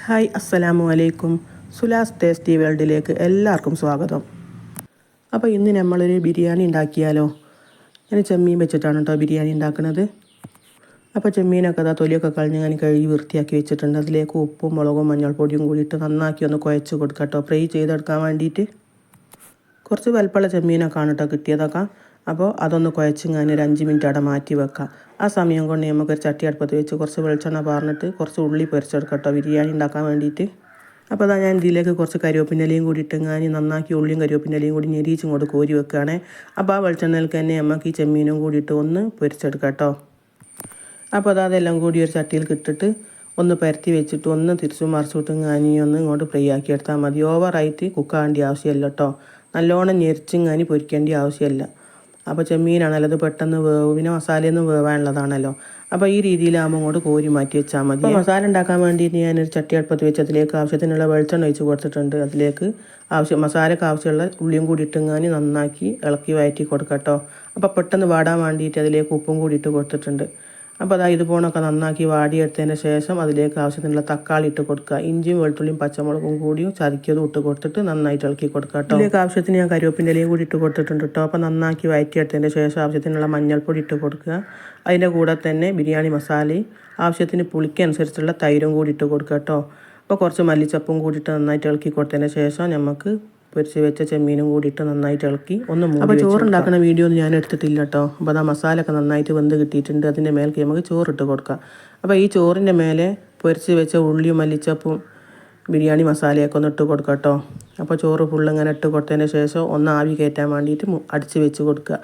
Hi അസ്സലാമു അലൈക്കും. സുലാസ് tasty വേൾഡിലേക്ക് എല്ലാവർക്കും സ്വാഗതം. അപ്പോൾ ഇന്ന് നമ്മളൊരു ബിരിയാണി ഉണ്ടാക്കിയാലോ. ഞാൻ ചെമ്മീൻ വെച്ചിട്ടാണ് കേട്ടോ ബിരിയാണി ഉണ്ടാക്കുന്നത്. അപ്പോൾ ചെമ്മീനൊക്കെ തൊലിയൊക്കെ കളഞ്ഞ് ഞാൻ കഴുകി വൃത്തിയാക്കി വെച്ചിട്ടുണ്ട്. അതിലേക്ക് ഉപ്പും മുളകും മഞ്ഞൾപ്പൊടിയും കൂടിയിട്ട് നന്നാക്കി ഒന്ന് കുഴച്ച് കൊടുക്കാം കേട്ടോ, ഫ്രൈ ചെയ്തെടുക്കാൻ വേണ്ടിയിട്ട്. കുറച്ച് വലുപ്പമുള്ള ചെമ്മീനൊക്കെയാണ് കേട്ടോ കിട്ടിയതൊക്കെ. അപ്പോൾ അതൊന്ന് കുഴച്ച് ഞാൻ ഒരു 5 മിനിറ്റ് അവിടെ മാറ്റി വെക്കാം. ആ സമയം കൊണ്ട് നമുക്കൊരു ചട്ടി അടുപ്പത്ത് വെച്ച് കുറച്ച് വെളിച്ചെണ്ണ പാർന്നിട്ട് കുറച്ച് ഉള്ളി പൊരിച്ചെടുക്കാം കേട്ടോ ബിരിയാണി ഉണ്ടാക്കാൻ വേണ്ടിയിട്ട്. അപ്പോൾ അതാ ഞാൻ ഇതിലേക്ക് കുറച്ച് കരിവേപ്പിൻ്റെലയും കൂടി ഇട്ട് ഞാൻ നന്നാക്കി ഉള്ളിയും കരിവേപ്പിൻ്റെലയും കൂടി ഞെരിച്ചും കൊണ്ട് കോരി വെക്കുകയാണേ. അപ്പോൾ ആ വെളിച്ചെണ്ണയിലേക്ക് തന്നെ നമുക്ക് ഈ ചെമ്മീനും കൂടിയിട്ട് ഒന്ന് പൊരിച്ചെടുക്കാം കേട്ടോ. അപ്പോൾ അതെല്ലാം കൂടി ഒരു ചട്ടിയിൽ ഇട്ടിട്ട് ഒന്ന് പരത്തി വെച്ചിട്ട് ഒന്ന് തിരിച്ചും മറിച്ചിട്ട് ഞാനി ഒന്ന് ഇങ്ങോട്ട് ഫ്രൈ ആക്കി എടുത്താൽ മതി. ഓവറായിട്ട് കുക്കാവേണ്ട ആവശ്യമില്ല കേട്ടോ. നല്ലോണം ഞെരിച്ചിങ്ങാനി പൊരിക്കേണ്ട ആവശ്യമില്ല. അപ്പോൾ ചെമ്മീനാണല്ലോ അത് പെട്ടെന്ന് വേവ്, പിന്നെ മസാലയൊന്നും വേവാനുള്ളതാണല്ലോ. അപ്പോൾ ഈ രീതിയിലാകുമ്പോൾ അങ്ങോട്ട് കോരി മാറ്റി വെച്ചാൽ മതി. അപ്പോൾ മസാല ഉണ്ടാക്കാൻ വേണ്ടിയിട്ട് ഞാനൊരു ചട്ടി അടുപ്പത്ത് വെച്ച് അതിലേക്ക് ആവശ്യത്തിനുള്ള വെളിച്ചെണ്ണ ഒഴിച്ച് കൊടുത്തിട്ടുണ്ട്. അതിലേക്ക് മസാലയ്ക്ക് ആവശ്യമുള്ള ഉള്ളിയും കൂടി ഇട്ടിങ്ങാനി നന്നാക്കി ഇളക്കി വഴറ്റി കൊടുക്കാം കേട്ടോ. അപ്പോൾ പെട്ടെന്ന് വാടാൻ വേണ്ടിയിട്ട് അതിലേക്ക് ഉപ്പും കൂടി ഇട്ട് കൊടുത്തിട്ടുണ്ട്. അപ്പോൾ അതാ ഇതുപോലൊക്കെ നന്നാക്കി വാടിയെടുത്തതിന് ശേഷം അതിലേക്ക് ആവശ്യത്തിനുള്ള തക്കാളി ഇട്ട് കൊടുക്കുക. ഇഞ്ചിയും വെളുത്തുള്ളിയും പച്ചമുളകും കൂടിയും ചതക്കിയതും ഇട്ട് കൊടുത്തിട്ട് നന്നായിട്ട് ഇളക്കി കൊടുക്കുക കേട്ടോ. ഇതിലേക്ക് ആവശ്യത്തിന് ഞാൻ കരിവേപ്പിൻ്റെ ഇലയും കൂടി ഇട്ട് കൊടുത്തിട്ടുണ്ട് കേട്ടോ. അപ്പോൾ നന്നാക്കി വഴറ്റിയെടുത്തതിന് ശേഷം ആവശ്യത്തിനുള്ള മഞ്ഞൾപ്പൊടി ഇട്ട് കൊടുക്കുക. അതിൻ്റെ കൂടെ തന്നെ ബിരിയാണി മസാലയും ആവശ്യത്തിന് പുളിക്കനുസരിച്ചുള്ള തൈരും കൂടി ഇട്ട് കൊടുക്കുക കേട്ടോ. അപ്പോൾ കുറച്ച് മല്ലിച്ചപ്പും കൂടിയിട്ട് നന്നായിട്ട് ഇളക്കി കൊടുത്തതിന് ശേഷം നമുക്ക് പൊരിച്ച് വെച്ച ചെമ്മീനും കൂടിയിട്ട് നന്നായിട്ട് ഇളക്കി ഒന്ന് മൂടി. അപ്പോൾ ചോറുണ്ടാക്കുന്ന വീഡിയോ ഒന്നും ഞാൻ എടുത്തിട്ടില്ല കേട്ടോ. അപ്പോൾ ആ മസാല ഒക്കെ നന്നായിട്ട് വെന്ത് കിട്ടിയിട്ടുണ്ട്. അതിൻ്റെ മേലേക്ക് നമുക്ക് ചോറിട്ട് കൊടുക്കാം. അപ്പോൾ ഈ ചോറിൻ്റെ മേലെ പൊരിച്ച് വെച്ച ഉള്ളിയും മല്ലിച്ചപ്പും ബിരിയാണി മസാലയൊക്കെ ഒന്ന് ഇട്ട് കൊടുക്കാം കേട്ടോ. അപ്പോൾ ചോറ് ഫുള്ളിങ്ങനെ ഇട്ട് കൊടുത്തതിന് ശേഷം ഒന്ന് ആവി കയറ്റാൻ വേണ്ടിയിട്ട് അടിച്ച് വെച്ച് കൊടുക്കുക.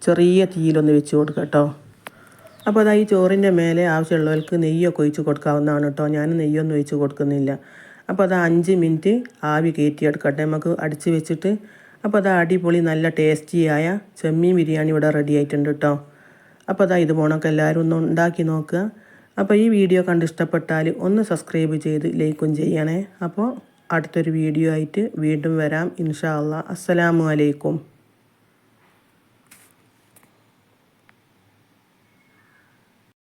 ചെറിയ തീയിലൊന്ന് വെച്ച് കൊടുക്കുക കേട്ടോ. അപ്പോൾ ഈ ചോറിൻ്റെ മേലെ ആവശ്യമുള്ളവർക്ക് നെയ്യൊക്കെ ഒഴിച്ച് കൊടുക്കാവുന്നതാണ് കേട്ടോ. ഞാൻ നെയ്യൊന്നും ഒഴിച്ച് കൊടുക്കുന്നില്ല. അപ്പോൾ 5 മിനിറ്റ് ആവി കയറ്റിയെടുക്കട്ടെ നമുക്ക് അടിച്ച് വെച്ചിട്ട്. അപ്പോൾ അടിപൊളി നല്ല ടേസ്റ്റിയായ ചെമ്മീൻ ബിരിയാണി ഇവിടെ റെഡി ആയിട്ടുണ്ട് കേട്ടോ. അപ്പോൾ ഇത് പോണൊക്കെ എല്ലാവരും ഒന്ന് ഉണ്ടാക്കി നോക്കുക. അപ്പോൾ ഈ വീഡിയോ കണ്ട് ഇഷ്ടപ്പെട്ടാൽ ഒന്ന് സബ്സ്ക്രൈബ് ചെയ്ത് ലൈക്കും ചെയ്യണേ. അപ്പോൾ അടുത്തൊരു വീഡിയോ ആയിട്ട് വീണ്ടും വരാം ഇൻഷാ അല്ലാ. അസ്സലാമു അലൈക്കും.